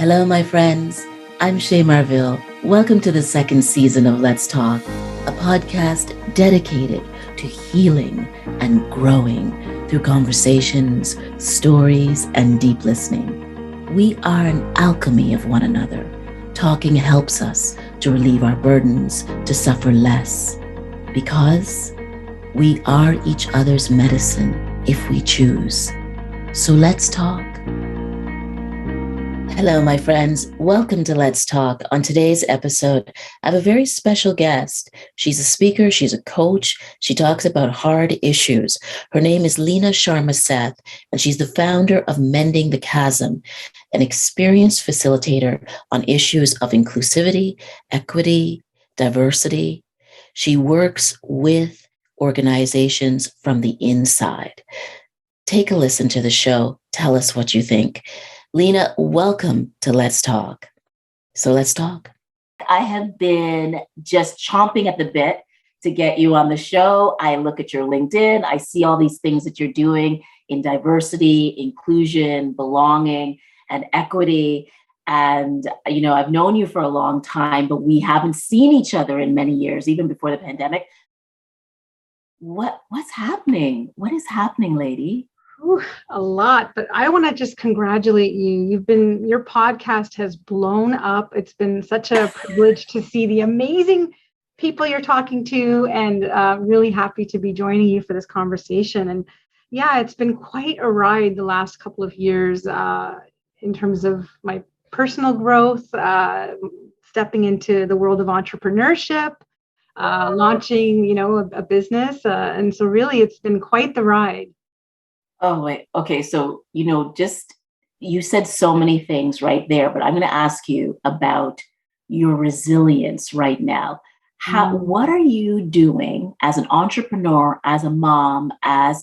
Hello, my friends. I'm Shay Marville. Welcome to the second season of Let's Talk, a podcast dedicated to healing and growing through conversations, stories, and deep listening. We are an alchemy of one another. Talking helps us to relieve our burdens, to suffer less, because we are each other's medicine if we choose. So let's talk. Hello, my friends. Welcome to Let's Talk. On today's episode, I have a very special guest. She's a speaker. She's a coach. She talks about hard issues. Her name is Leena Sharma Seth, and she's the founder of Mending the Chasm, an experienced facilitator on issues of inclusivity, equity, diversity. She works with organizations from the inside. Take a listen to the show. Tell us what you think. Leena, welcome to Let's Talk. So let's talk. I have been just chomping at the bit to get you on the show. I look at your LinkedIn. I see all these things that you're doing in diversity, inclusion, belonging, and equity. And, I've known you for a long time, but we haven't seen each other in many years, even before the pandemic. What's happening? What is happening, lady? A lot, but I want to just congratulate you. Your podcast has blown up. It's been such a privilege to see the amazing people you're talking to, and really happy to be joining you for this conversation. And yeah, it's been quite a ride the last couple of years in terms of my personal growth, stepping into the world of entrepreneurship, launching, a business. And so really, it's been quite the ride. Oh, wait. Okay. So, you said so many things right there, but I'm going to ask you about your resilience right now. What are you doing as an entrepreneur, as a mom, as,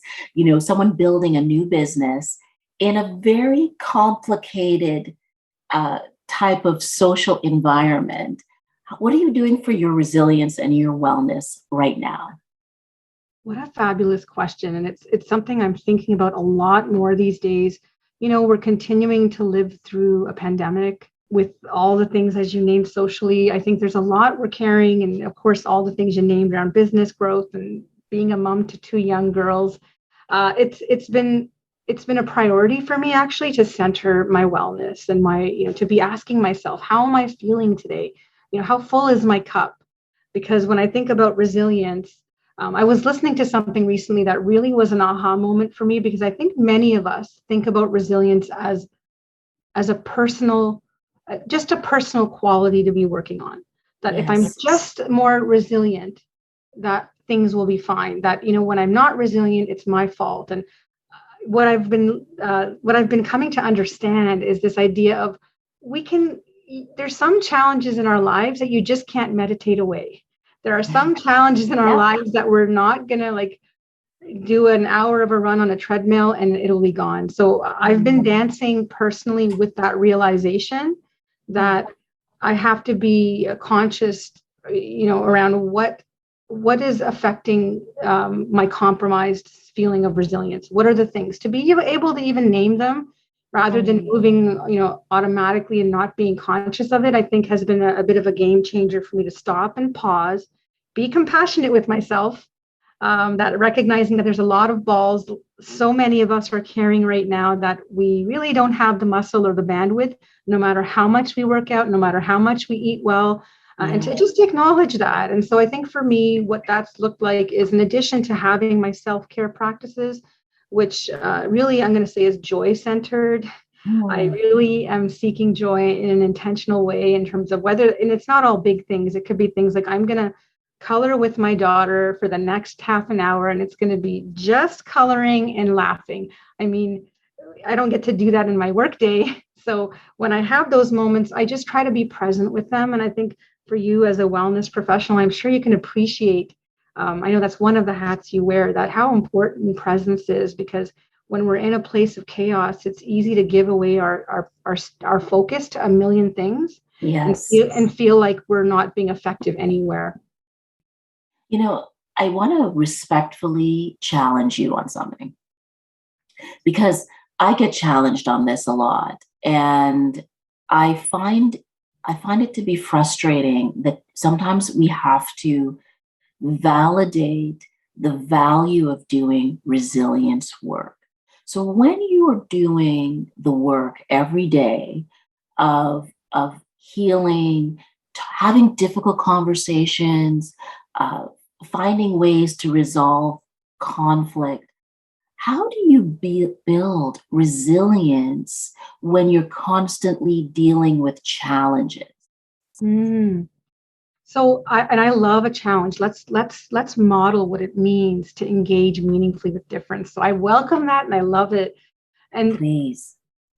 someone building a new business in a very complicated type of social environment? What are you doing for your resilience and your wellness right now? What a fabulous question. And it's something I'm thinking about a lot more these days. We're continuing to live through a pandemic with all the things, as you named, socially. I think there's a lot we're carrying. And of course, all the things you named around business growth and being a mom to two young girls. It's been a priority for me, actually, to center my wellness and to be asking myself, how am I feeling today? How full is my cup? Because when I think about resilience, I was listening to something recently that really was an aha moment for me, because I think many of us think about resilience as a personal, just a personal quality to be working on. That If I'm just more resilient, that things will be fine. That, when I'm not resilient, it's my fault. And what I've been coming to understand is this idea of there's some challenges in our lives that you just can't meditate away. There are some challenges in our lives that we're not going to do an hour of a run on a treadmill and it'll be gone. So I've been dancing personally with that realization that I have to be conscious, around what is affecting my compromised feeling of resilience. What are the things, to be able to even name them rather than moving, automatically and not being conscious of it, I think has been a bit of a game changer for me to stop and pause, be compassionate with myself, that recognizing that there's a lot of balls so many of us are carrying right now that we really don't have the muscle or the bandwidth, no matter how much we work out, no matter how much we eat well, and to just acknowledge that. And so I think for me, what that's looked like is, in addition to having my self-care practices, which really I'm going to say is joy-centered. I really am seeking joy in an intentional way in terms of and it's not all big things. It could be things like, I'm going to color with my daughter for the next half an hour, and it's going to be just coloring and laughing. I mean, I don't get to do that in my workday. So when I have those moments, I just try to be present with them. And I think for you as a wellness professional, I'm sure you can appreciate, I know that's one of the hats you wear, that how important presence is, because when we're in a place of chaos, it's easy to give away our focus to a million things. Yes. And feel like we're not being effective anywhere. I want to respectfully challenge you on something, because I get challenged on this a lot. And I find I find it to be frustrating that sometimes we have to validate the value of doing resilience work. So when you are doing the work every day of healing, having difficult conversations, uh, finding ways to resolve conflict, how do you build resilience when you're constantly dealing with challenges? Mm. So I love a challenge. Let's model what it means to engage meaningfully with difference. So I welcome that and I love it. And Please.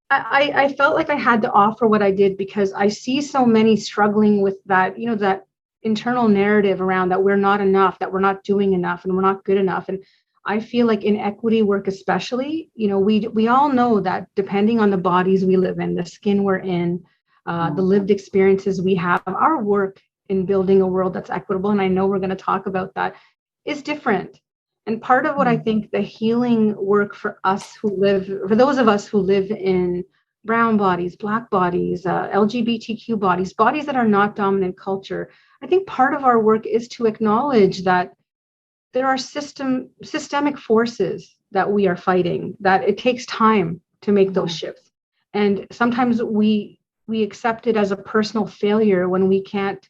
I felt like I had to offer what I did because I see so many struggling with that, that internal narrative around that we're not enough, that we're not doing enough, and we're not good enough. And I feel like in equity work, especially, we all know that depending on the bodies we live in, the skin we're in, the lived experiences we have, our work in building a world that's equitable, and I know we're going to talk about that, is different. And part of what I think the healing work for for those of us who live in brown bodies, Black bodies, LGBTQ bodies, bodies that are not dominant culture, I think part of our work is to acknowledge that there are systemic forces that we are fighting, that it takes time to make those shifts. And sometimes we accept it as a personal failure when we can't,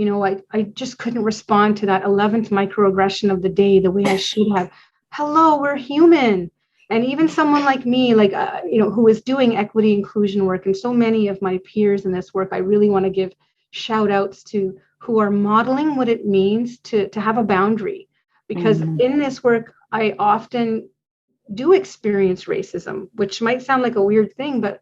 I just couldn't respond to that 11th microaggression of the day the way I should have. Hello, we're human. And even someone like me, who is doing equity inclusion work, and so many of my peers in this work, I really want to give shout outs to, who are modeling what it means to have a boundary. Because in this work, I often do experience racism, which might sound like a weird thing, but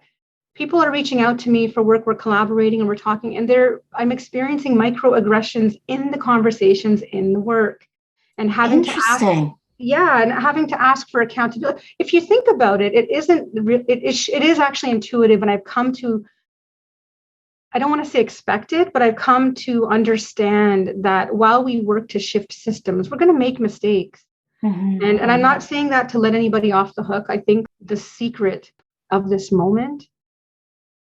people are reaching out to me for work, we're collaborating and we're talking, and I'm experiencing microaggressions in the conversations in the work, and having to ask, Interesting. yeah, and having to ask for accountability. If you think about it, it is actually intuitive, and I've come to, I don't want to say expect it, but I've come to understand that while we work to shift systems, we're going to make mistakes. And I'm not saying that to let anybody off the hook. I think the secret of this moment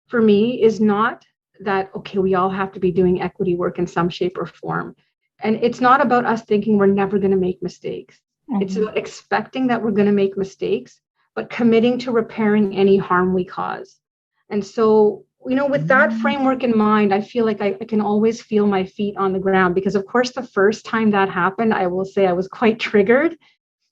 for me is not that, okay, we all have to be doing equity work in some shape or form. And it's not about us thinking we're never going to make mistakes. It's about expecting that we're going to make mistakes, but committing to repairing any harm we cause. And so, with that framework in mind, I feel like I can always feel my feet on the ground, because of course, the first time that happened, I will say I was quite triggered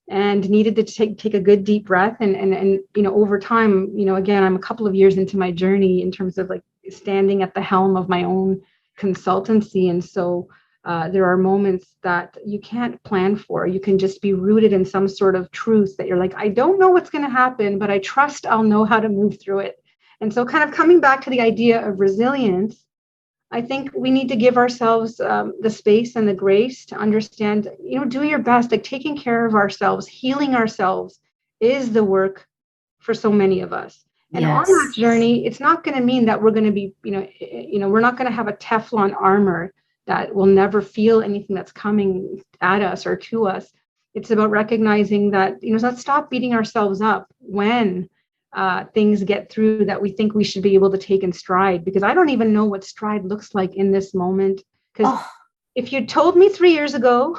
and needed to take a good deep breath. And over time, again, I'm a couple of years into my journey in terms of like standing at the helm of my own consultancy. And so there are moments that you can't plan for. You can just be rooted in some sort of truth that you're like, I don't know what's going to happen, but I trust I'll know how to move through it. And so kind of coming back to the idea of resilience, I think we need to give ourselves the space and the grace to understand, do your best, like taking care of ourselves, healing ourselves is the work for so many of us. And on that journey, it's not going to mean that we're going to be, we're not going to have a Teflon armor that will never feel anything that's coming at us or to us. It's about recognizing that, let's stop beating ourselves up when things get through that we think we should be able to take in stride, because I don't even know what stride looks like in this moment. Because if you told me 3 years ago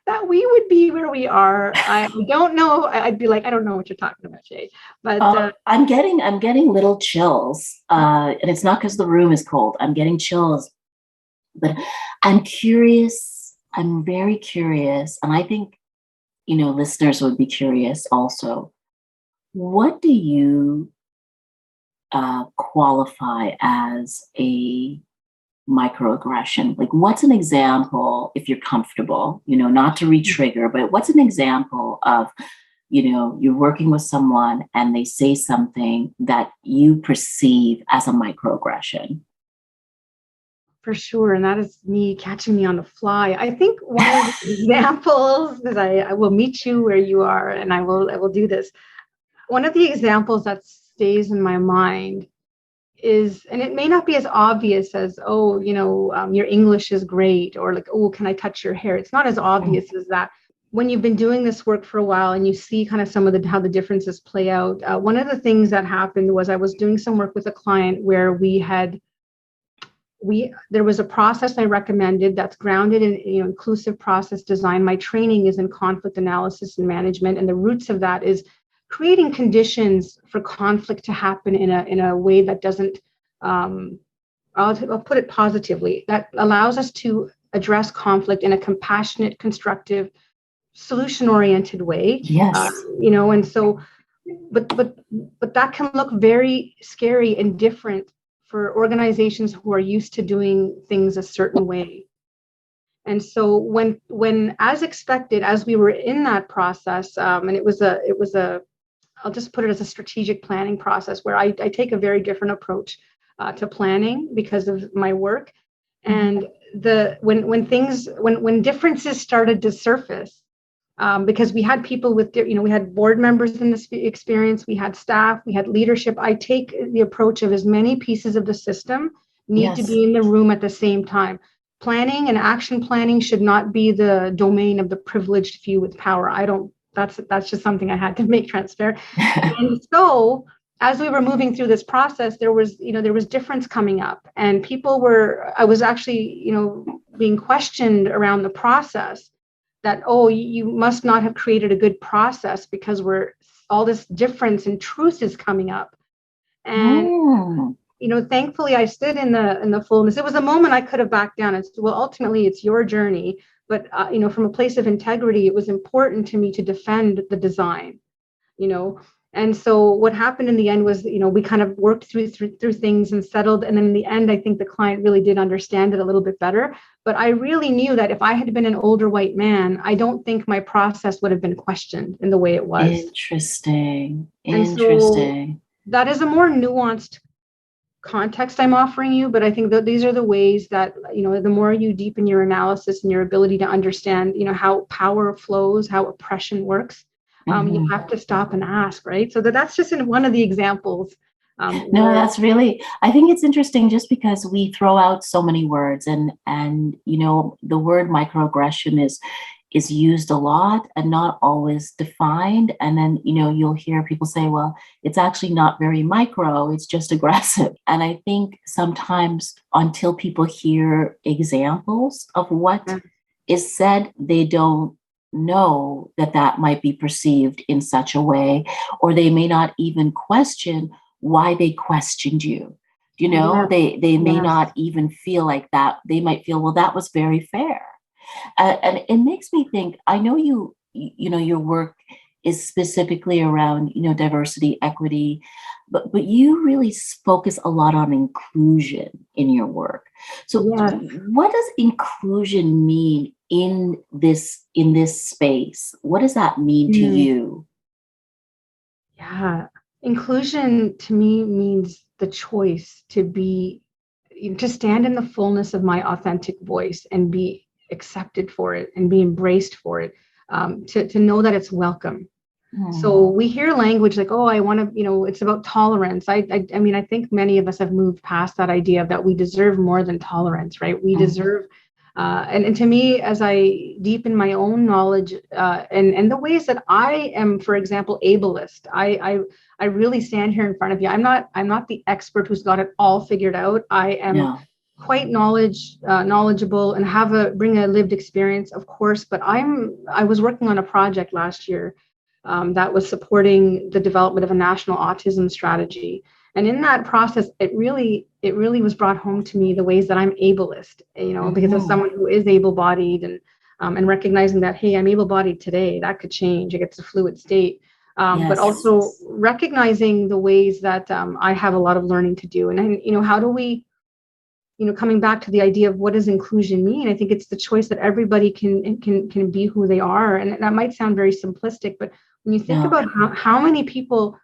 that we would be where we are, I don't know. I'd be like, I don't know what you're talking about, Shay. But I'm getting little chills, and it's not because the room is cold. I'm getting chills, but I'm curious. I'm very curious, and I think listeners would be curious also. What do you qualify as a microaggression? Like, what's an example, if you're comfortable, not to re-trigger, but what's an example of, you're working with someone and they say something that you perceive as a microaggression? For sure. And that is me catching me on the fly. I think one of the examples is I will meet you where you are, and I will do this. One of the examples that stays in my mind is, and it may not be as obvious as, your English is great, or like, oh, can I touch your hair? It's not as obvious as that. when you've been doing this work for a while and you see kind of some of the how the differences play out, one of the things that happened was I was doing some work with a client where there was a process I recommended that's grounded in inclusive process design. My training is in conflict analysis and management, and the roots of that is creating conditions for conflict to happen in a way that doesn't. I'll put it positively. That allows us to address conflict in a compassionate, constructive, solution-oriented way. Yes. And so, but that can look very scary and different for organizations who are used to doing things a certain way. And so when as expected, as we were in that process, and it was a I'll just put it as a strategic planning process where I take a very different approach to planning because of my work. And when differences started to surface, because we had people with, we had board members in this experience, we had staff, we had leadership. I take the approach of as many pieces of the system need to be in the room at the same time. Planning and action planning should not be the domain of the privileged few with power. That's just something I had to make transparent. And so as we were moving through this process, there was difference coming up, and I was actually, being questioned around the process that, oh, you must not have created a good process because all this difference and truth is coming up. And, thankfully I stood in the fullness. It was a moment I could have backed down and said, well, ultimately it's your journey. But, from a place of integrity, it was important to me to defend the design, And so what happened in the end was, we kind of worked through things and settled. And then in the end, I think the client really did understand it a little bit better. But I really knew that if I had been an older white man, I don't think my process would have been questioned in the way it was. Interesting. And so that is a more nuanced context I'm offering you, but I think that these are the ways that, the more you deepen your analysis and your ability to understand, how power flows, how oppression works, you have to stop and ask, right? So that's just in one of the examples. That's really, I think it's interesting just because we throw out so many words and the word microaggression is used a lot and not always defined. And then, you'll hear people say, well, it's actually not very micro, it's just aggressive. And I think sometimes until people hear examples of what is said, they don't know that might be perceived in such a way, or they may not even question why they questioned you. They may not even feel like that. They might feel, well, that was very fair. And it makes me think, I know your work is specifically around, diversity, equity, but you really focus a lot on inclusion in your work. So what does inclusion mean in this space? What does that mean to you? Yeah, inclusion to me means the choice to stand in the fullness of my authentic voice and be accepted for it and be embraced for it, to know that it's welcome. So we hear language like, oh, I want to, it's about tolerance. I mean, I think many of us have moved past that idea of that we deserve more than tolerance, right? We deserve, and to me, as I deepen my own knowledge and the ways that I am, for example, ableist, I really stand here in front of you. I'm not the expert who's got it all figured out. I am quite knowledgeable and bring a lived experience, of course. But I was working on a project last year that was supporting the development of a national autism strategy. And in that process, it really was brought home to me the ways that I'm ableist, because as someone who is able-bodied and recognizing that, hey, I'm able-bodied today, that could change. It gets a fluid state. But also recognizing the ways that I have a lot of learning to do. And, how do we, coming back to the idea of what does inclusion mean? I think it's the choice that everybody can be who they are. And that might sound very simplistic, but when you think about how many people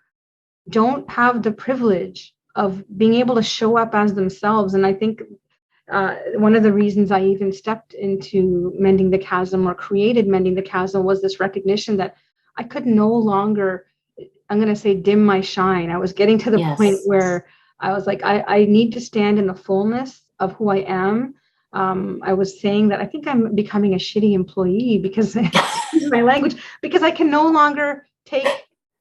don't have the privilege of being able to show up as themselves. And I think one of the reasons I even stepped into Mending the Chasm or created Mending the Chasm was this recognition that I could no longer, I'm going to say, dim my shine. I was getting to the point where I was like, I need to stand in the fullness of who I am. I was saying that I think I'm becoming a shitty employee because my language, because I can no longer take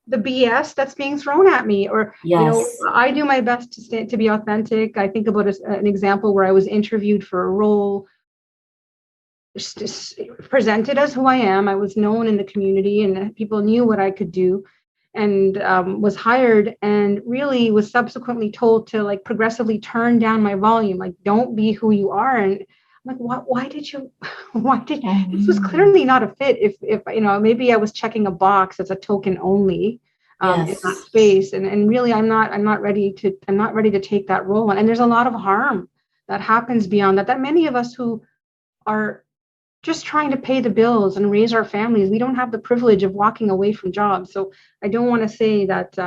the BS that's being thrown at me, or Yes. I do my best to be authentic. I think about an example where I was interviewed for a role, just presented as who I am. I was known in the community, and people knew what I could do, and was hired, and really was subsequently told to like progressively turn down my volume, like don't be who you are. And I'm like, why did you why did this was Mhm. clearly not a fit. If maybe I was checking a box as a token only in that Yes. space, and really I'm not ready to take that role. And there's a lot of harm that happens beyond that many of us who are just trying to pay the bills and raise our families, we don't have the privilege of walking away from jobs. So I don't want to say that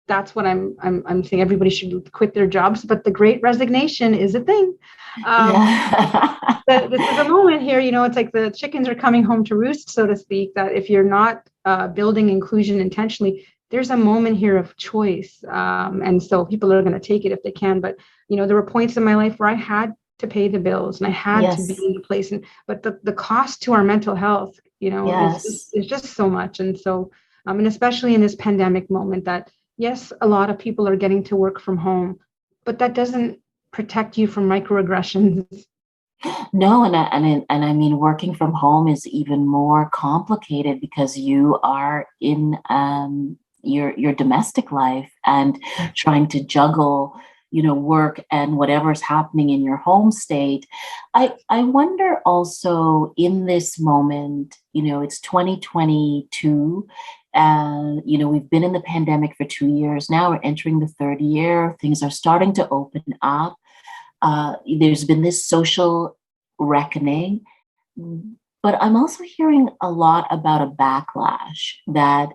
that's what I'm saying. Everybody should quit their jobs, but the Great Resignation is a thing. Um, Yeah. this is a moment here. It's like the chickens are coming home to roost, so to speak. That if you're not building inclusion intentionally, there's a moment here of choice, and so people are going to take it if they can. But there were points in my life where I had to pay the bills and I had to be Yes. in the place, but the cost to our mental health, Yes. is just so much. And so, and especially in this pandemic moment, that yes, a lot of people are getting to work from home, but that doesn't protect you from microaggressions. No, and I mean, working from home is even more complicated because you are in your domestic life and trying to juggle, work and whatever's happening in your home state. I wonder also in this moment, it's 2022. We've been in the pandemic for 2 years now. We're entering the third year. Things are starting to open up. There's been this social reckoning, but I'm also hearing a lot about a backlash that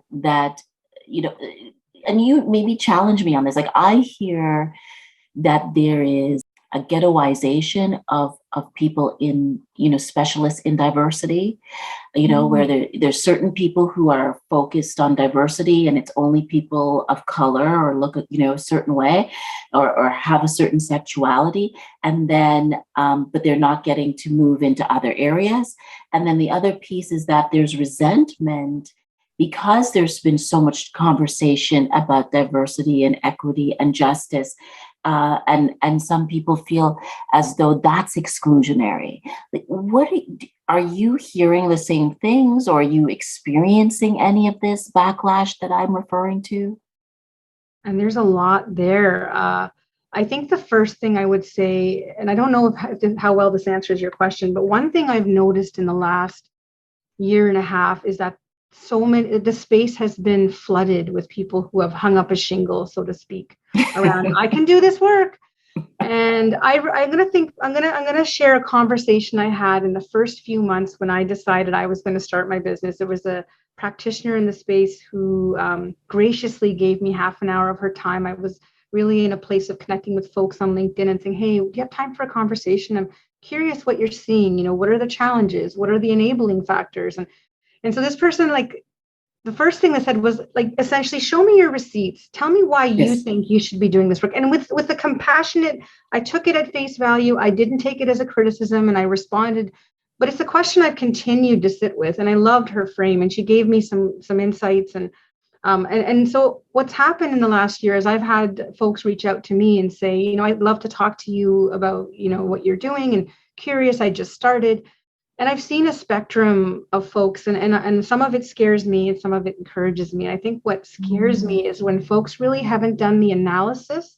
you know, and you maybe challenge me on this. Like I hear that there is a ghettoization of people in specialists in diversity, where there's certain people who are focused on diversity and it's only people of color or look a certain way or have a certain sexuality. And then, but they're not getting to move into other areas. And then the other piece is that there's resentment because there's been so much conversation about diversity and equity and justice. And some people feel as though that's exclusionary. Like, are you hearing the same things, or are you experiencing any of this backlash that I'm referring to? And there's a lot there. I think the first thing I would say, and I don't know how well this answers your question, but one thing I've noticed in the last year and a half is that the space has been flooded with people who have hung up a shingle, so to speak, around I can do this work. And I'm gonna share a conversation I had in the first few months when I decided I was going to start my business. There was a practitioner in the space who graciously gave me half an hour of her time. I was really in a place of connecting with folks on LinkedIn and saying, "Hey, do you have time for a conversation? I'm curious what you're seeing. What are the challenges? What are the enabling factors?" And so this person, like, the first thing they said was like, essentially, show me your receipts. Tell me why you Yes. think you should be doing this work. And with the compassionate, I took it at face value. I didn't take it as a criticism, and I responded. But it's a question I've continued to sit with, and I loved her frame, and she gave me some insights. And so what's happened in the last year is I've had folks reach out to me and say, I'd love to talk to you about, what you're doing, and curious. I just started. And I've seen a spectrum of folks, and some of it scares me and some of it encourages me. I think what scares Mm. me is when folks really haven't done the analysis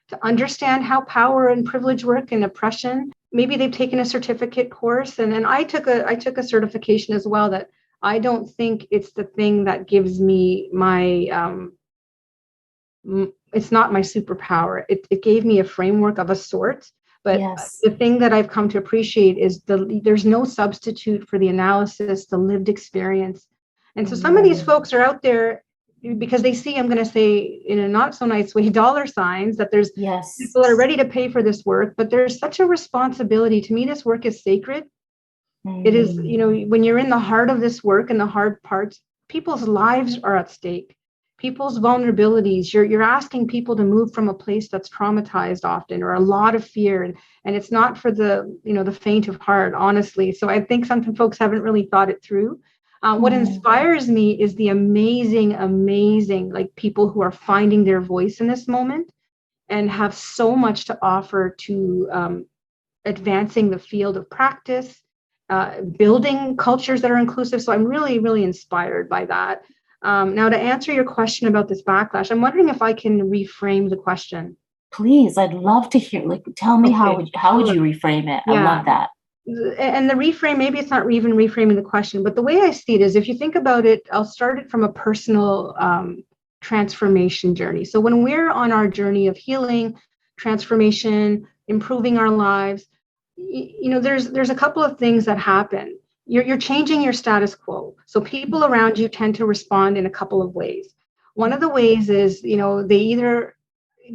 to understand how power and privilege work and oppression. Maybe they've taken a certificate course, and I took a certification as well. That I don't think it's the thing that gives me my it's not my superpower. It gave me a framework of a sort, but Yes. the thing that I've come to appreciate is there's no substitute for the analysis, the lived experience. And so some of these Mm. folks are out there because they see, I'm going to say in a not so nice way, dollar signs, that there's Yes. people that are ready to pay for this work, but there's such a responsibility. To me, this work is sacred. It is, Mm. when you're in the heart of this work and the hard parts, people's lives are at stake. people's vulnerabilities. You're asking people to move from a place that's traumatized often, or a lot of fear, and it's not for the faint of heart, honestly. So I think sometimes folks haven't really thought it through. What inspires me is the amazing like people who are finding their voice in this moment and have so much to offer to advancing the field of practice, building cultures that are inclusive. So I'm really, really inspired by that. Now, to answer your question about this backlash, I'm wondering if I can reframe the question. Please, I'd love to hear. Like, tell me Okay. how would you reframe it? I Yeah. love that. And the reframe, maybe it's not even reframing the question, but the way I see it is, if you think about it, I'll start it from a personal transformation journey. So when we're on our journey of healing, transformation, improving our lives, there's a couple of things that happen. You're changing your status quo. So people around you tend to respond in a couple of ways. One of the ways is, they either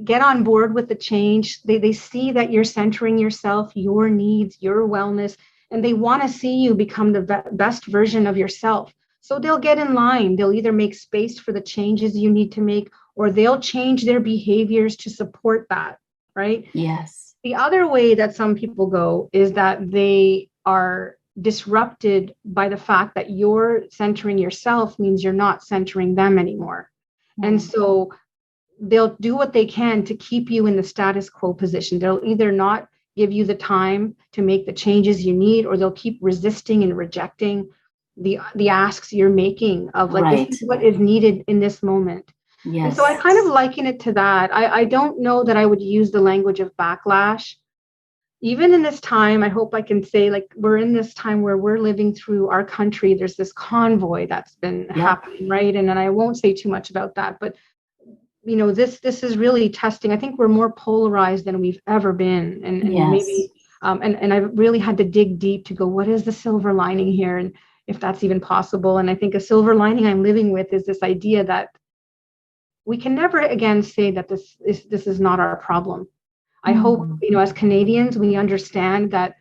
get on board with the change. They see that you're centering yourself, your needs, your wellness, and they want to see you become the best version of yourself. So they'll get in line. They'll either make space for the changes you need to make, or they'll change their behaviors to support that, right? Yes. The other way that some people go is that they are disrupted by the fact that you're centering yourself means you're not centering them anymore. And so they'll do what they can to keep you in the status quo position. They'll either not give you the time to make the changes you need, or they'll keep resisting and rejecting the asks you're making of like, right. This is what is needed in this moment. Yes. And so I kind of liken it to that. I don't know that I would use the language of backlash. Even in this time, I hope I can say, like, we're in this time where we're living through our country. There's this convoy that's been happening, right? And I won't say too much about that, but this is really testing. I think we're more polarized than we've ever been, and yes. maybe and I've really had to dig deep to go, what is the silver lining here, and if that's even possible. And I think a silver lining I'm living with is this idea that we can never again say that this is not our problem. I hope as Canadians we understand that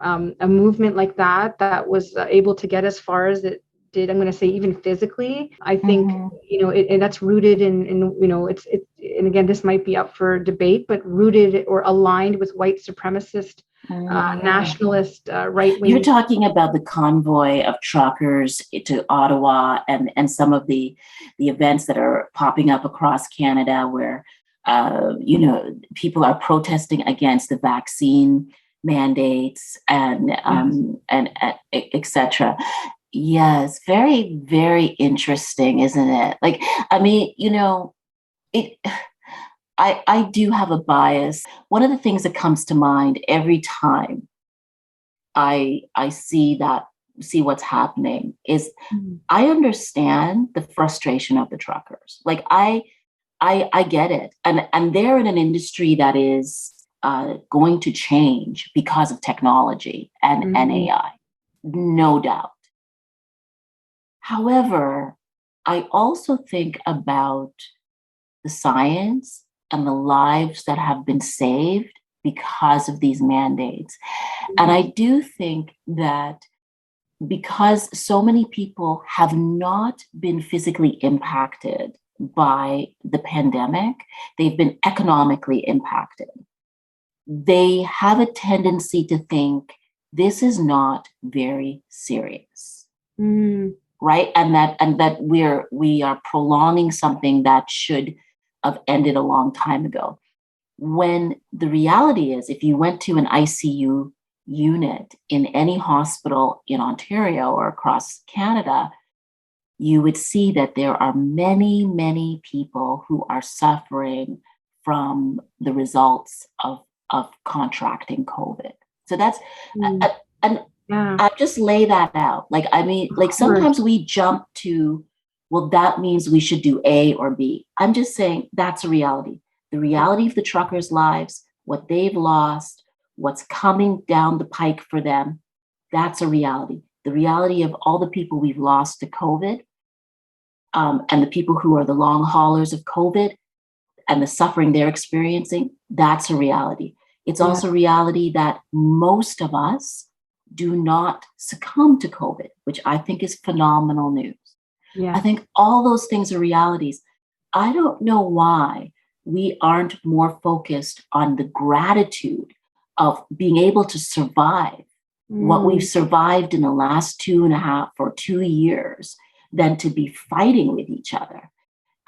a movement like that was able to get as far as it did, I'm going to say even physically, I think, and that's rooted in it's and again, this might be up for debate, but rooted or aligned with white supremacist, nationalist, right-wing. You're talking about the convoy of truckers to Ottawa and some of the events that are popping up across Canada where, people are protesting against the vaccine mandates and et cetera. Yes, very, very interesting, isn't it? Like, I mean, I do have a bias. One of the things that comes to mind every time I see what's happening is I understand the frustration of the truckers. Like I get it, and they're in an industry that is going to change because of technology and AI, no doubt. However, I also think about the science and the lives that have been saved because of these mandates. And I do think that because so many people have not been physically impacted by the pandemic, they've been economically impacted. They have a tendency to think this is not very serious. Right? And that we are prolonging something that should have ended a long time ago. When the reality is, if you went to an ICU unit in any hospital in Ontario or across Canada, you would see that there are many, many people who are suffering from the results of contracting COVID. So that's I just lay that out. Like, I mean, like sometimes we jump to, well, that means we should do A or B. I'm just saying that's a reality. The reality of the truckers' lives, what they've lost, what's coming down the pike for them, that's a reality. The reality of all the people we've lost to COVID, and the people who are the long haulers of COVID and the suffering they're experiencing, that's a reality. It's also a reality that most of us do not succumb to COVID, which I think is phenomenal news. I think all those things are realities. I don't know why we aren't more focused on the gratitude of being able to survive what we've survived in the last 2.5 or 2 years than to be fighting with each other.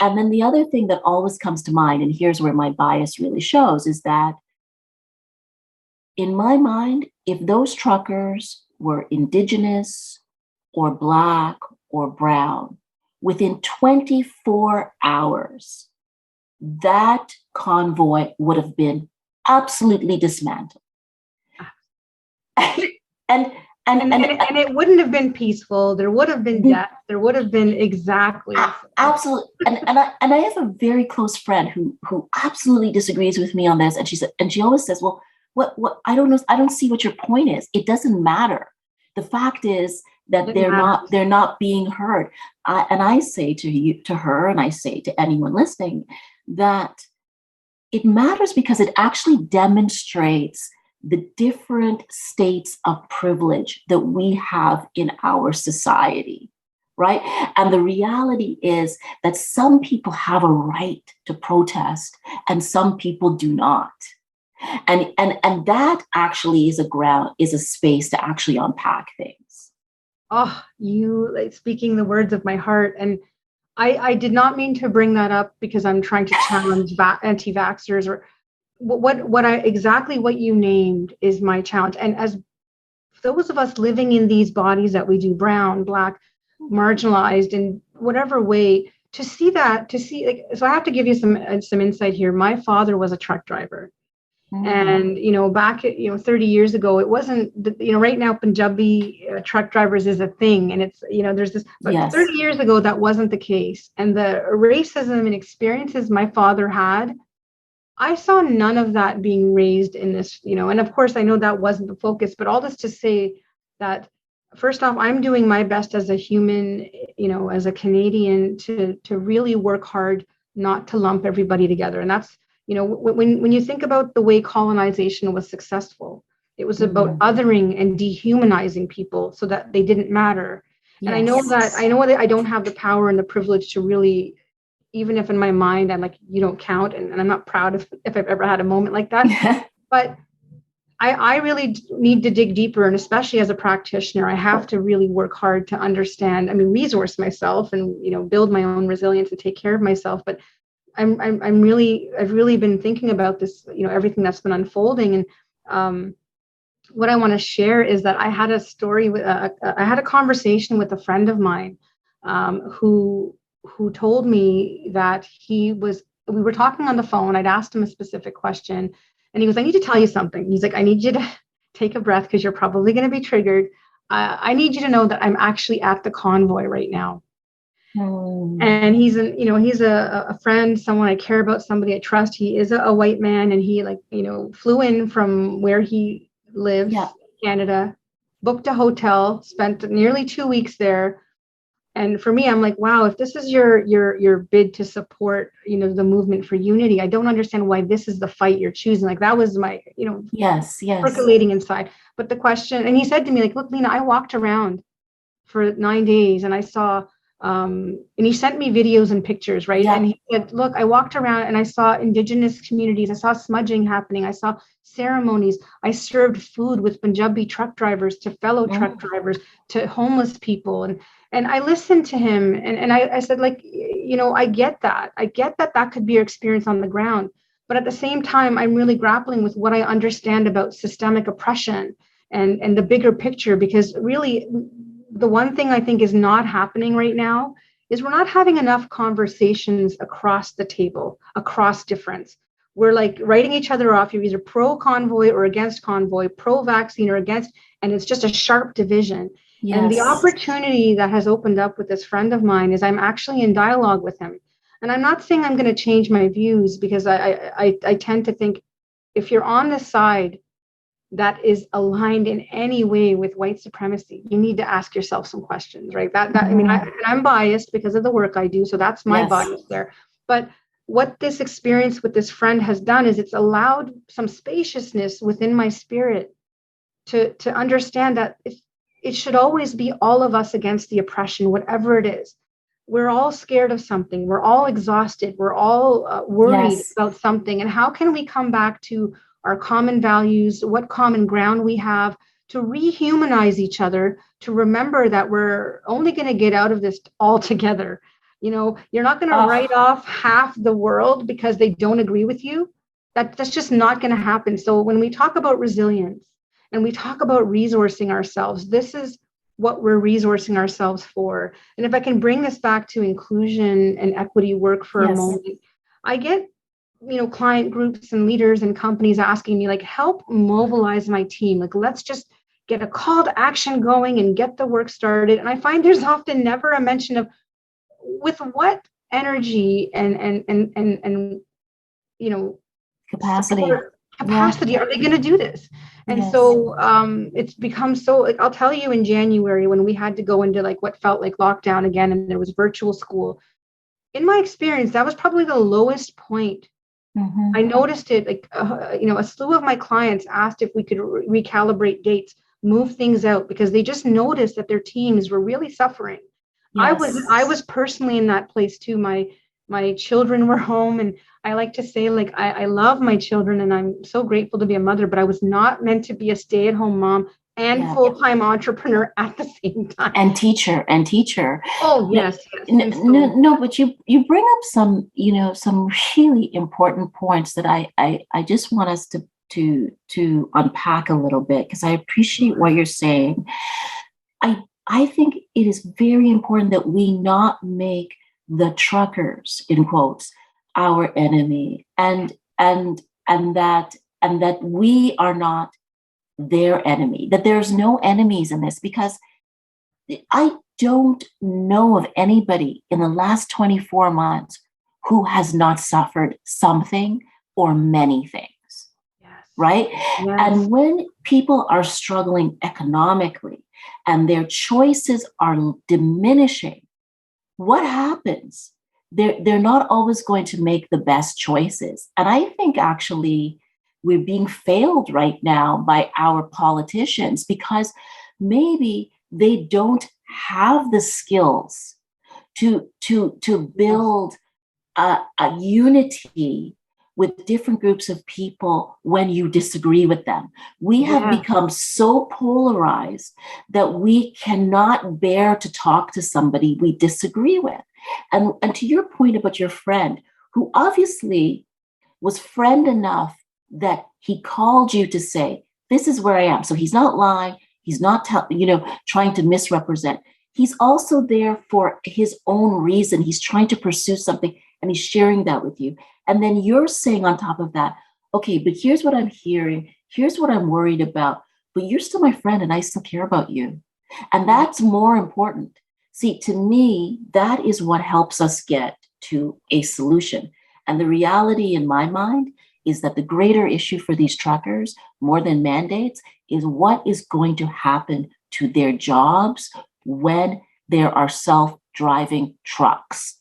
And then the other thing that always comes to mind, and here's where my bias really shows, is that in my mind, if those truckers were Indigenous or Black or Brown, within 24 hours, that convoy would have been absolutely dismantled. and it wouldn't have been peaceful. There would have been death. There would have been exactly. Absolutely. And I have a very close friend who absolutely disagrees with me on this. And she always says, well, what I don't know, I don't see what your point is. It doesn't matter. The fact is that they're not being heard. And I say to her, and I say to anyone listening, that it matters because it actually demonstrates the different states of privilege that we have in our society, right? And the reality is that some people have a right to protest and some people do not. And that actually is a space to actually unpack things. Oh, you speaking the words of my heart. And I did not mean to bring that up because I'm trying to challenge anti-vaxxers or exactly what you named is my challenge. And as those of us living in these bodies that we do, brown, Black, marginalized in whatever way, to see, so I have to give you some insight here. My father was a truck driver. And, back, 30 years ago, it wasn't, right now, Punjabi truck drivers is a thing. And it's, there's this, but yes. 30 years ago, that wasn't the case. And the racism and experiences my father had, I saw none of that being raised in this, and of course, I know that wasn't the focus, but all this to say that, first off, I'm doing my best as a human, as a Canadian to really work hard not to lump everybody together. And that's, when you think about the way colonization was successful, it was about othering and dehumanizing people so that they didn't matter. Yes. And I know that I don't have the power and the privilege to really, even if in my mind I'm like, you don't count, and I'm not proud if I've ever had a moment like that. But I really need to dig deeper, and especially as a practitioner, I have to really work hard to understand. Resource myself and build my own resilience and take care of myself. But I've really been thinking about this, everything that's been unfolding. And what I want to share is that I had a story I had a conversation with a friend of mine who told me that we were talking on the phone. I'd asked him a specific question and he goes, I need to tell you something. He's like, I need you to take a breath because you're probably going to be triggered. I need you to know that I'm actually at the convoy right now. And he's a friend, someone I care about, somebody I trust. He is a white man, and he flew in from where he lives, Canada, booked a hotel, spent nearly 2 weeks there. And for me, I'm like, wow, if this is your bid to support, the movement for unity, I don't understand why this is the fight you're choosing. Like that was my, yes, percolating inside. But the question, and he said to me, like, look, Leena, I walked around for 9 days and I saw, and he sent me videos and pictures, right? Yeah. And he said, look, I walked around and I saw Indigenous communities. I saw smudging happening. I saw ceremonies. I served food with Punjabi truck drivers to fellow truck drivers to homeless people. And I listened to him and I said, like, I get that. I get that could be your experience on the ground. But at the same time, I'm really grappling with what I understand about systemic oppression and the bigger picture, because really, the one thing I think is not happening right now is we're not having enough conversations across the table, across difference. We're like writing each other off. You're either pro convoy or against convoy, pro vaccine or against, and it's just a sharp division. Yes. And the opportunity that has opened up with this friend of mine is I'm actually in dialogue with him. And I'm not saying I'm going to change my views, because I tend to think if you're on the side that is aligned in any way with white supremacy, you need to ask yourself some questions, right? I'm biased because of the work I do, so that's my bias there. But what this experience with this friend has done is it's allowed some spaciousness within my spirit to understand that it should always be all of us against the oppression, whatever it is. we're all scared of something. We're all exhausted. We're all worried Yes. about something. And how can we come back to our common values, what common ground we have, to rehumanize each other, to remember that we're only going to get out of this all together. You're not going to write off half the world because they don't agree with you. That's just not going to happen. So when we talk about resilience and we talk about resourcing ourselves, this is what we're resourcing ourselves for. And if I can bring this back to inclusion and equity work for a moment, I get client groups and leaders and companies asking me, like, help mobilize my team. Like, let's just get a call to action going and get the work started. And I find there's often never a mention of with what energy and Capacity. capacity are they going to do this? And so it's become so, like, I'll tell you, in January when we had to go into like what felt like lockdown again, and there was virtual school, in my experience, that was probably the lowest point. I noticed it, like, a slew of my clients asked if we could recalibrate dates, move things out, because they just noticed that their teams were really suffering. I was personally in that place too. My children were home, and I like to say, like, I love my children and I'm so grateful to be a mother, but I was not meant to be a stay-at-home mom and full-time entrepreneur at the same time. And teacher. Oh, yes. No, but you bring up some really important points that I just want us to unpack a little bit, because I appreciate what you're saying. I think it is very important that we not make the truckers, in quotes, our enemy, and that we are not their enemy, that there's no enemies in this, because I don't know of anybody in the last 24 months who has not suffered something or many things, right? And when people are struggling economically and their choices are diminishing, what happens? They're not always going to make the best choices. And I think actually we're being failed right now by our politicians, because maybe they don't have the skills to build a unity with different groups of people when you disagree with them. We have become so polarized that we cannot bear to talk to somebody we disagree with. And to your point about your friend, who obviously was friend enough that he called you to say, this is where I am. So he's not lying. He's not trying to misrepresent. He's also there for his own reason. He's trying to pursue something, and he's sharing that with you. And then you're saying on top of that, okay, but here's what I'm hearing. Here's what I'm worried about. But you're still my friend, and I still care about you. And that's more important. See, to me, that is what helps us get to a solution. And the reality in my mind is that the greater issue for these truckers, more than mandates, is what is going to happen to their jobs when there are self-driving trucks.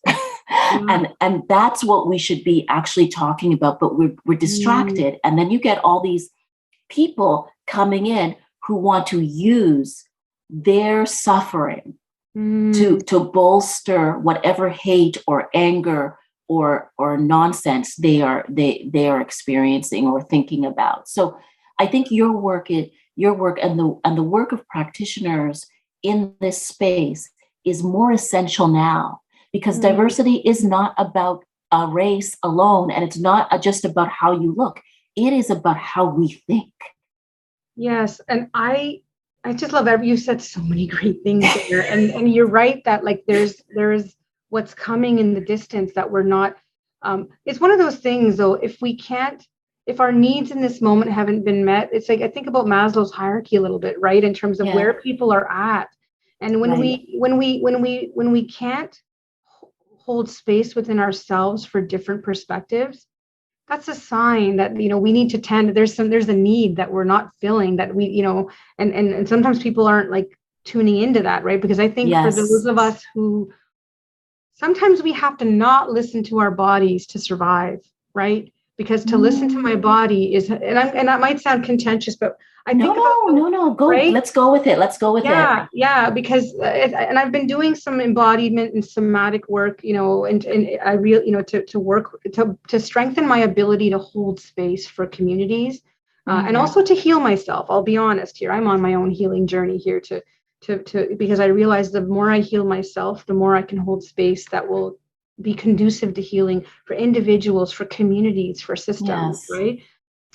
And that's what we should be actually talking about, but we're distracted. And then you get all these people coming in who want to use their suffering to bolster whatever hate or anger or nonsense they are experiencing or thinking about. So I think your work and the work of practitioners in this space is more essential now, because diversity is not about a race alone, and it's not just about how you look. It is about how we think. Yes, and I just love you said so many great things there, and you're right that, like, there's what's coming in the distance that we're not. It's one of those things, though. If our needs in this moment haven't been met, it's like I think about Maslow's hierarchy a little bit, right, in terms of where people are at, and when we can't hold space within ourselves for different perspectives, that's a sign that we need to tend. There's a need that we're not filling, that we and sometimes people aren't, like, tuning into that, right? Because I think for those of us who sometimes we have to not listen to our bodies to survive, right? because to listen to my body is, and that might sound contentious, but I think no. Go. right? Let's go with it. Let's go with it. Yeah, because and I've been doing some embodiment and somatic work, and I really, to work to strengthen my ability to hold space for communities, and also to heal myself. I'll be honest here. I'm on my own healing journey here to because I realize the more I heal myself, the more I can hold space that will be conducive to healing for individuals, for communities, for systems, right?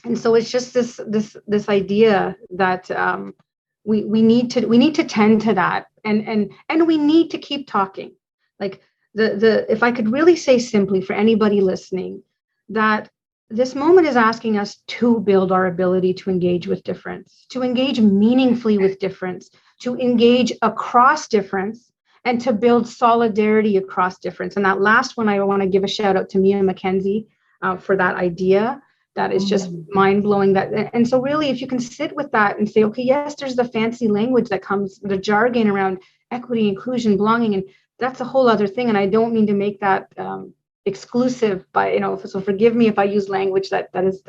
And so it's just this idea that we need to tend to that, and we need to keep talking. Like the if I could really say simply for anybody listening, that this moment is asking us to build our ability to engage with difference, to engage meaningfully with difference, to engage across difference, and to build solidarity across difference. And that last one, I want to give a shout out to Mia McKenzie for that idea. That is just mind blowing. And so really, if you can sit with that and say, okay, yes, there's the fancy language that comes, the jargon around equity, inclusion, belonging, and that's a whole other thing. And I don't mean to make that exclusive by, so forgive me if I use language that is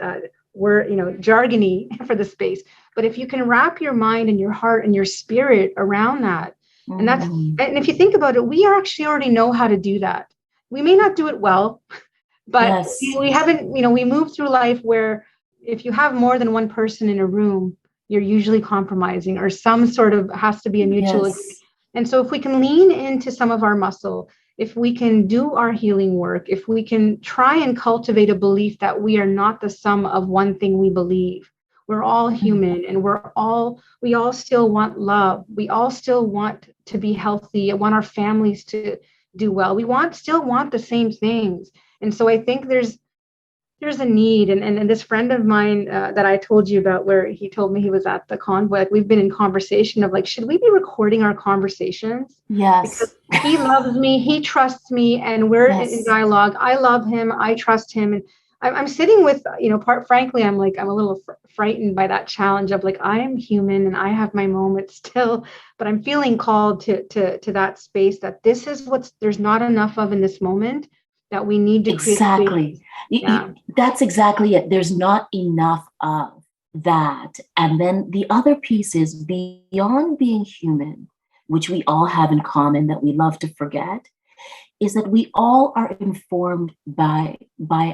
jargony for the space. But if you can wrap your mind and your heart and your spirit around that, and if you think about it, we actually already know how to do that. We may not do it well, but we haven't, we move through life where if you have more than one person in a room, you're usually compromising, or some sort of has to be a mutual agreement. And so if we can lean into some of our muscle, if we can do our healing work, if we can try and cultivate a belief that we are not the sum of one thing we believe, we're all human, and we all still want love. We all still want to be healthy and want our families to do well. We still want the same things. And so I think there's a need. And this friend of mine that I told you about, where he told me he was at the convoy, like, we've been in conversation of like, should we be recording our conversations? Yes. Because he loves me, he trusts me, and we're in dialogue. I love him, I trust him. And I'm sitting with, frankly, I'm a little frightened by that challenge of like, I am human and I have my moments still, but I'm feeling called to that space, that this is there's not enough of in this moment, that we need to create. Exactly. That's exactly it. There's not enough of that. And then the other piece is, beyond being human, which we all have in common that we love to forget, is that we all are informed by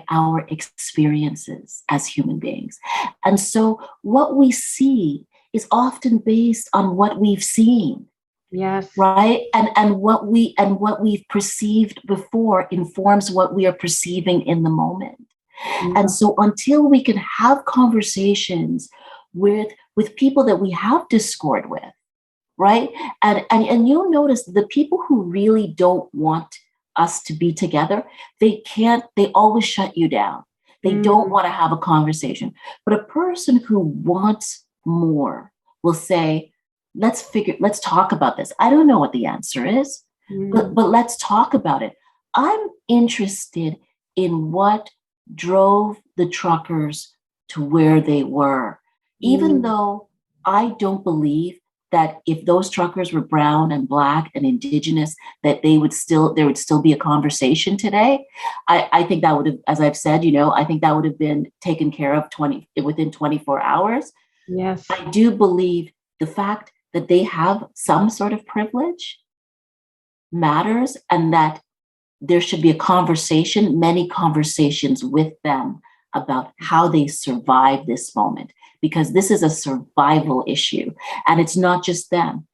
our experiences as human beings. And so what we see is often based on what we've seen. Yes. Right. And what we've perceived before informs what we are perceiving in the moment. And so until we can have conversations with people that we have discord with, right? And you'll notice the people who really don't want us to be together, they always shut you down. They don't want to have a conversation. But a person who wants more will say, let's talk about this. I don't know what the answer is, but let's talk about it. I'm interested in what drove the truckers to where they were, even though I don't believe that if those truckers were brown and Black and Indigenous, that there would still be a conversation today. I think that would have, as I've said, I think that would have been taken care of within 24 hours. Yes. I do believe the fact that they have some sort of privilege matters, and that there should be a conversation, many conversations with them about how they survive this moment, because this is a survival issue. And it's not just them.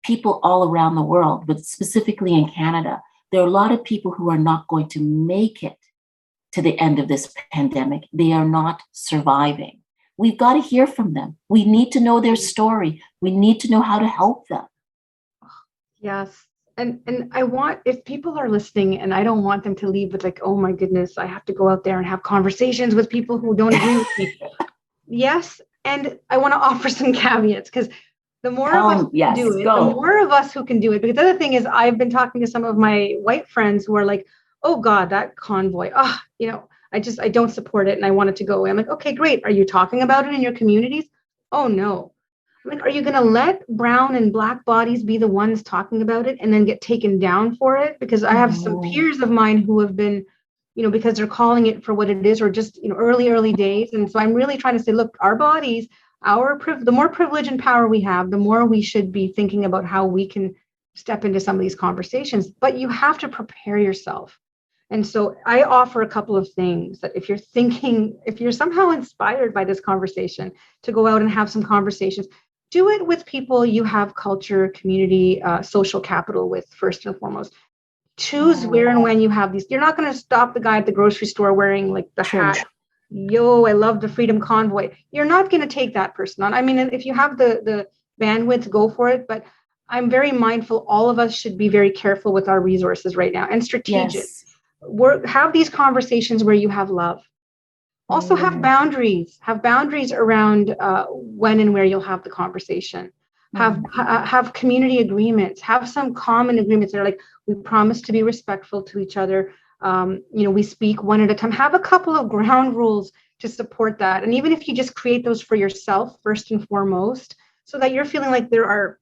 People all around the world, but specifically in Canada, there are a lot of people who are not going to make it to the end of this pandemic. They are not surviving. We've got to hear from them. We need to know their story. We need to know how to help them. Yes. And I want, if people are listening, and I don't want them to leave with like, oh my goodness, I have to go out there and have conversations with people who don't agree with me. Yes. And I want to offer some caveats, because the more of us who can do it, the more of us who can do it. Because the other thing is, I've been talking to some of my white friends who are like, oh God, that convoy, I don't support it and I want it to go away. I'm like, okay, great. Are you talking about it in your communities? Oh no. I'm like, are you going to let brown and Black bodies be the ones talking about it and then get taken down for it? Because I have some peers of mine who have been because they're calling it for what it is, or just, early days. And so I'm really trying to say, look, our bodies, the more privilege and power we have, the more we should be thinking about how we can step into some of these conversations. But you have to prepare yourself. And so I offer a couple of things that if you're somehow inspired by this conversation, to go out and have some conversations, do it with people you have culture, community, social capital with, first and foremost. Choose where and when you have these. You're not going to stop the guy at the grocery store wearing like the hat. Yo, I love the Freedom Convoy. You're not going to take that person on. I mean, if you have the bandwidth, go for it. But I'm very mindful. All of us should be very careful with our resources right now and strategic. Yes. Have these conversations where you have love. Also have boundaries. Have boundaries around when and where you'll have the conversation. Have community agreements. Have some common agreements that are like, we promise to be respectful to each other. We speak one at a time. Have a couple of ground rules to support that. And even if you just create those for yourself, first and foremost, so that you're feeling like there are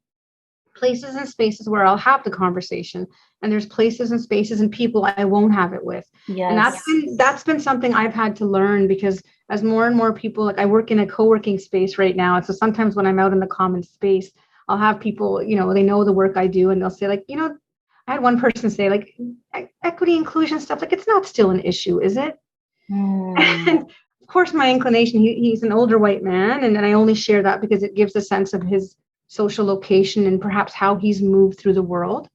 places and spaces where I'll have the conversation, and there's places and spaces and people I won't have it with. Yes. And that's been something I've had to learn, because as more and more people, like I work in a co-working space right now. And so sometimes when I'm out in the common space, I'll have people, they know the work I do, and they'll say like, I had one person say like, equity, inclusion stuff, like it's not still an issue, is it? And of course, my inclination, he's an older white man, and I only share that because it gives a sense of his social location and perhaps how he's moved through the world.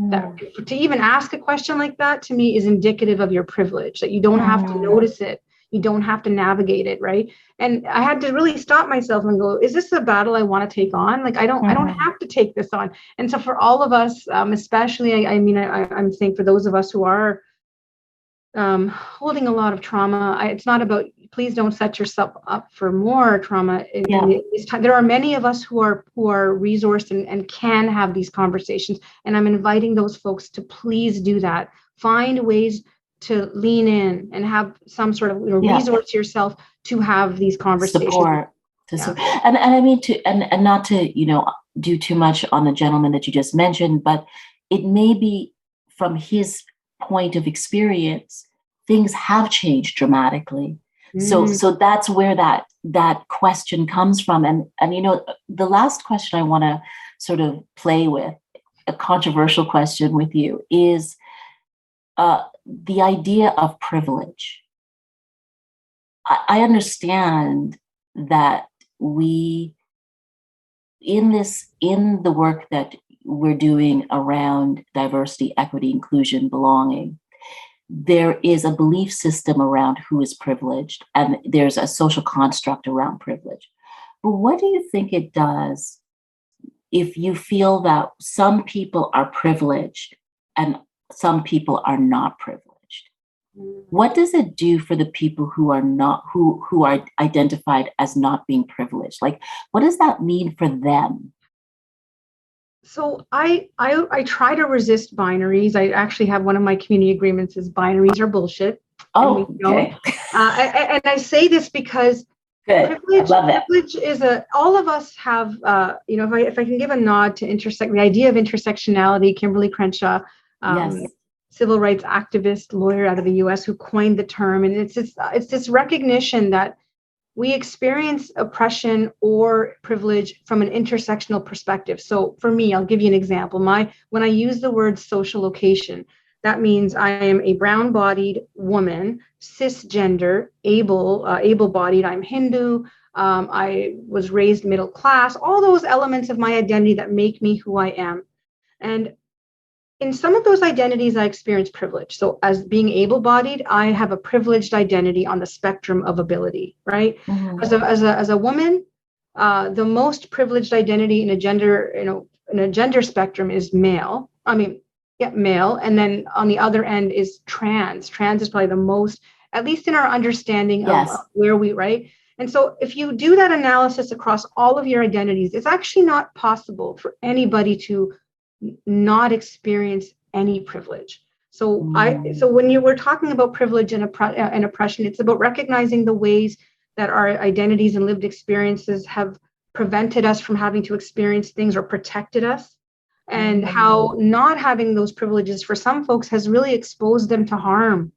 That to even ask a question like that, to me, is indicative of your privilege, that you don't have to notice it. You don't have to navigate it, right? And I had to really stop myself and go, is this a battle I want to take on? Like, I don't have to take this on. And so for all of us, especially, I'm saying for those of us who are holding a lot of trauma, it's not about, please don't set yourself up for more trauma. In this time. There are many of us who are resourced and can have these conversations. And I'm inviting those folks to please do that. Find ways to lean in and have some sort of resource yourself to have these conversations. Support. And I mean and not to do too much on the gentleman that you just mentioned, but it may be from his point of experience, things have changed dramatically. So that's where that question comes from. And the last question I want to sort of play with, a controversial question with you, is the idea of privilege. I understand that we, in the work that we're doing around diversity, equity, inclusion, belonging, there is a belief system around who is privileged, and there's a social construct around privilege. But what do you think it does if you feel that some people are privileged and some people are not privileged? What does it do for the people who are not, who are identified as not being privileged? Like, what does that mean for them? So I try to resist binaries. I actually have one of my community agreements is binaries are bullshit. Oh, okay. And I say this because privilege is all of us have, if I can give a nod to the idea of intersectionality, Kimberly Crenshaw, civil rights activist, lawyer out of the US, who coined the term. And it's this recognition that we experience oppression or privilege from an intersectional perspective. So for me, I'll give you an example. When I use the word social location, that means I am a brown-bodied woman, cisgender, able-bodied. I'm Hindu. I was raised middle class. All those elements of my identity that make me who I am. And in some of those identities, I experience privilege. So as being able-bodied, I have a privileged identity on the spectrum of ability, right? As a woman, the most privileged identity in a gender spectrum is male. Male. And then on the other end is trans. Trans is probably the most, at least in our understanding of where we, right? And so if you do that analysis across all of your identities, it's actually not possible for anybody to not experience any privilege. So when you were talking about privilege and oppression, it's about recognizing the ways that our identities and lived experiences have prevented us from having to experience things or protected us, and how not having those privileges for some folks has really exposed them to harm.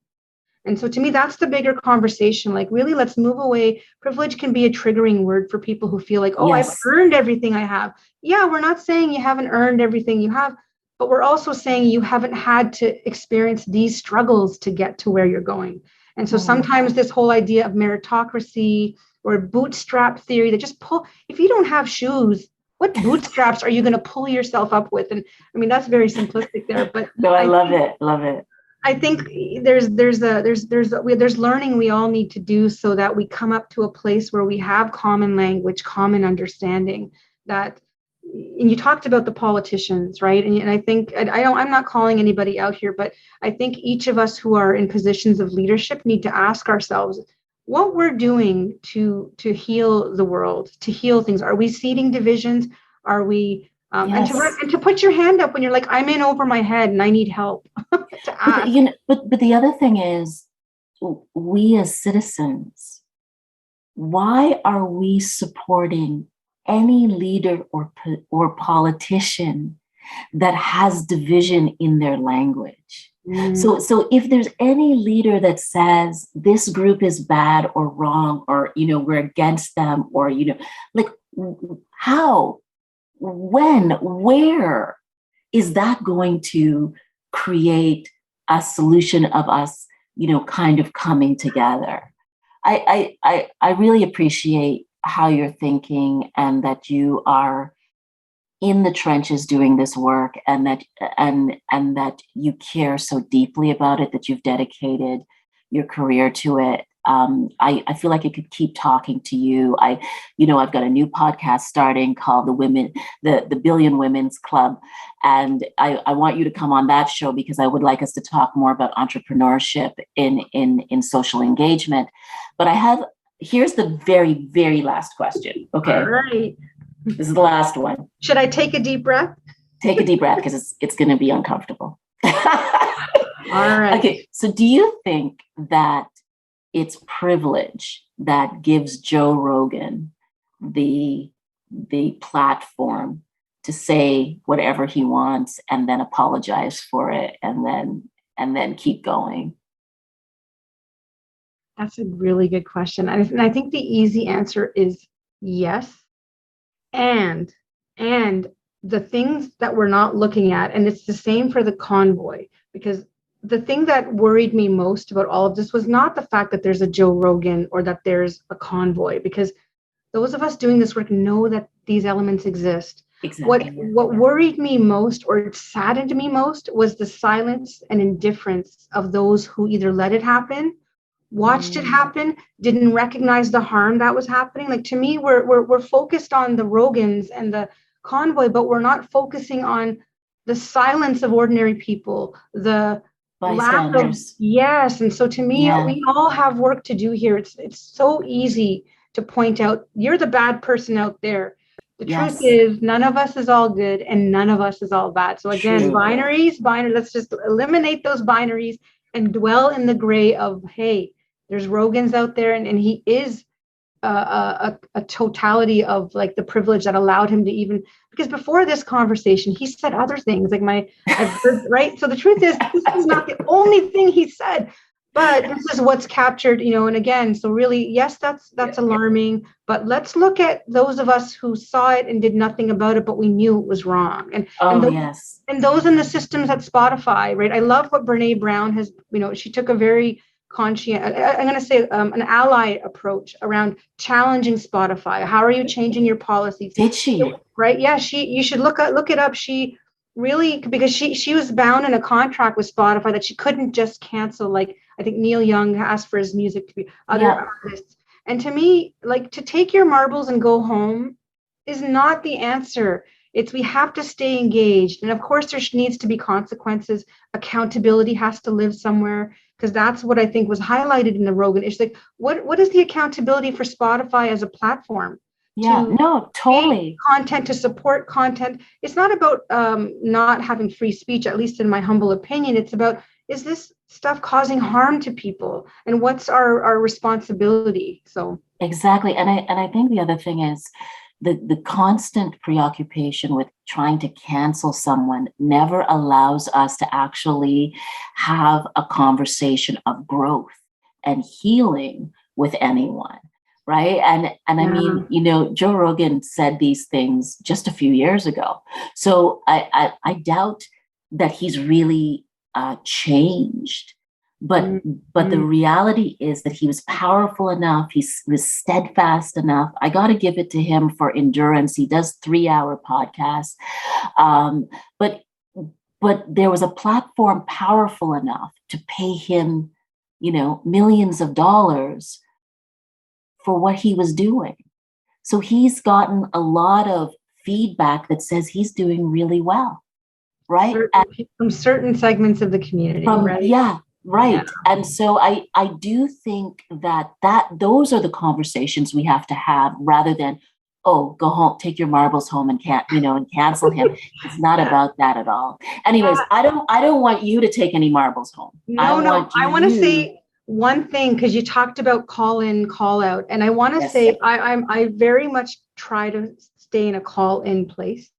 And so to me, that's the bigger conversation. Like, really, let's move away. Privilege can be a triggering word for people who feel like, oh, I've Yes. earned everything I have. Yeah, we're not saying you haven't earned everything you have, but we're also saying you haven't had to experience these struggles to get to where you're going. And so sometimes this whole idea of meritocracy or bootstrap theory that just pull, if you don't have shoes, what bootstraps are you going to pull yourself up with? And I mean, that's very simplistic there, but No, I love it. Love it. I think there's learning we all need to do so that we come up to a place where we have common language, common understanding. That, and you talked about the politicians, right? And I think I'm not calling anybody out here, but I think each of us who are in positions of leadership need to ask ourselves what we're doing to heal the world, to heal things. Are we seeding divisions? Are we Yes. and to put your hand up when you're like, I'm in over my head and I need help. To ask. But the other thing is, we as citizens, why are we supporting any leader or politician that has division in their language? So if there's any leader that says this group is bad or wrong, or we're against them, or like, how, when, where is that going to create a solution of us, kind of coming together? I really appreciate how you're thinking, and that you are in the trenches doing this work, and that you care so deeply about it, that you've dedicated your career to it. I feel like I could keep talking to you. I've got a new podcast starting called the Billion Women's Club. And I want you to come on that show, because I would like us to talk more about entrepreneurship in social engagement. But here's the very, very last question. Okay. All right. This is the last one. Should I take a deep breath? Take a deep breath, because it's going to be uncomfortable. All right. Okay. So do you think that it's privilege that gives Joe Rogan the platform to say whatever he wants, and then apologize for it, and then keep going? That's a really good question. And I think the easy answer is yes. And the things that we're not looking at, and it's the same for the convoy, because the thing that worried me most about all of this was not the fact that there's a Joe Rogan or that there's a convoy, because those of us doing this work know that these elements exist. Exactly. What worried me most, or saddened me most, was the silence and indifference of those who either let it happen, watched it happen, didn't recognize the harm that was happening. Like, to me, we're focused on the Rogans and the convoy, but we're not focusing on the silence of ordinary people, the lack of, yes. And so to me, we all have work to do here. It's so easy to point out, you're the bad person out there. The truth is, none of us is all good and none of us is all bad. So again, binaries, let's just eliminate those binaries and dwell in the gray of, hey, there's Rogans out there, and he is a totality of like the privilege that allowed him to even, because before this conversation, he said other things like I've heard, right? So the truth is, this is not the only thing he said, but this is what's captured, and again, so really, yes, that's alarming, but let's look at those of us who saw it and did nothing about it, but we knew it was wrong. And those in the systems at Spotify, right? I love what Brene Brown has, she took a very conscientious, I'm going to say an ally approach around challenging Spotify. How are you changing your policies? Did she? Right? Yeah, you should look it up. She really, because she was bound in a contract with Spotify that she couldn't just cancel. Like, I think Neil Young asked for his music to be other artists. And to me, like, to take your marbles and go home is not the answer. We have to stay engaged. And of course, there needs to be consequences. Accountability has to live somewhere, because that's what I think was highlighted in the Rogan. It's like, what is the accountability for Spotify as a platform? Totally. Content, to support content. It's not about not having free speech, at least in my humble opinion. It's about, is this stuff causing harm to people? And what's our responsibility? So exactly. And I think the other thing is, the constant preoccupation with trying to cancel someone never allows us to actually have a conversation of growth and healing with anyone. Right. And I mean, Joe Rogan said these things just a few years ago. So I doubt that he's really changed. But the reality is that he was powerful enough. He was steadfast enough. I got to give it to him for endurance. He does 3-hour podcasts. But there was a platform powerful enough to pay him, millions of dollars for what he was doing. So he's gotten a lot of feedback that says he's doing really well, right? From certain segments of the community, right? Yeah, right. Yeah. And so I do think that those are the conversations we have to have rather than, oh, go home, take your marbles home and and cancel him. It's not about that at all. Anyways, I don't want you to take any marbles home. I want to say one thing, because you talked about call in, call out. And I want to say I very much try to stay in a call in place.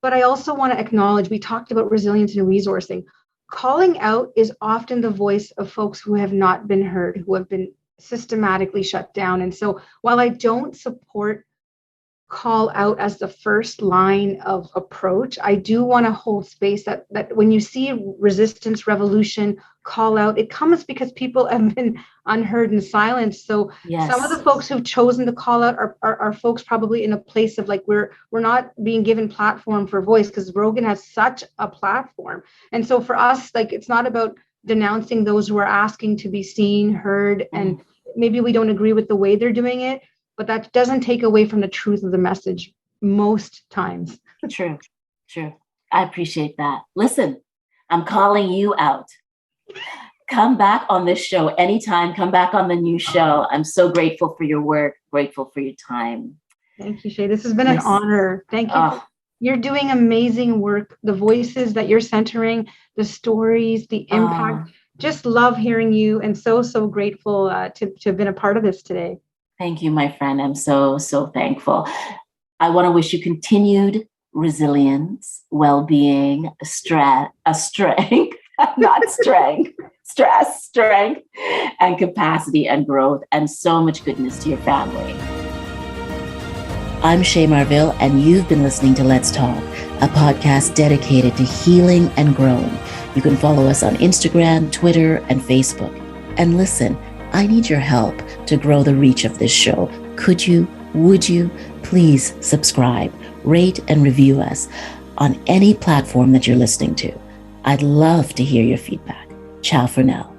But I also want to acknowledge, we talked about resilience and resourcing. Calling out is often the voice of folks who have not been heard, who have been systematically shut down. And so while I don't support call out as the first line of approach, I do want to hold space that when you see resistance, revolution, call out, it comes because people have been unheard and silenced. So some of the folks who've chosen to call out are folks probably in a place of like, we're not being given platform for voice because Rogan has such a platform. And so for us, like, it's not about denouncing those who are asking to be seen, heard, and maybe we don't agree with the way they're doing it, but that doesn't take away from the truth of the message most times. True. I appreciate that. Listen, I'm calling you out. Come back on this show anytime. Come back on the new show. I'm so grateful for your work, grateful for your time. Thank you, Shay. This has been an honor. Thank you. You're doing amazing work. The voices that you're centering, the stories, the impact. Just love hearing you, and so grateful to have been a part of this today. Thank you, my friend. I'm so thankful. I want to wish you continued resilience, well-being, strength, not strength, stress, strength, and capacity and growth, and so much goodness to your family. I'm Shay Marville, and you've been listening to Let's Talk, a podcast dedicated to healing and growing. You can follow us on Instagram, Twitter, and Facebook. And listen, I need your help to grow the reach of this show. Would you please subscribe, rate, and review us on any platform that you're listening to? I'd love to hear your feedback. Ciao for now.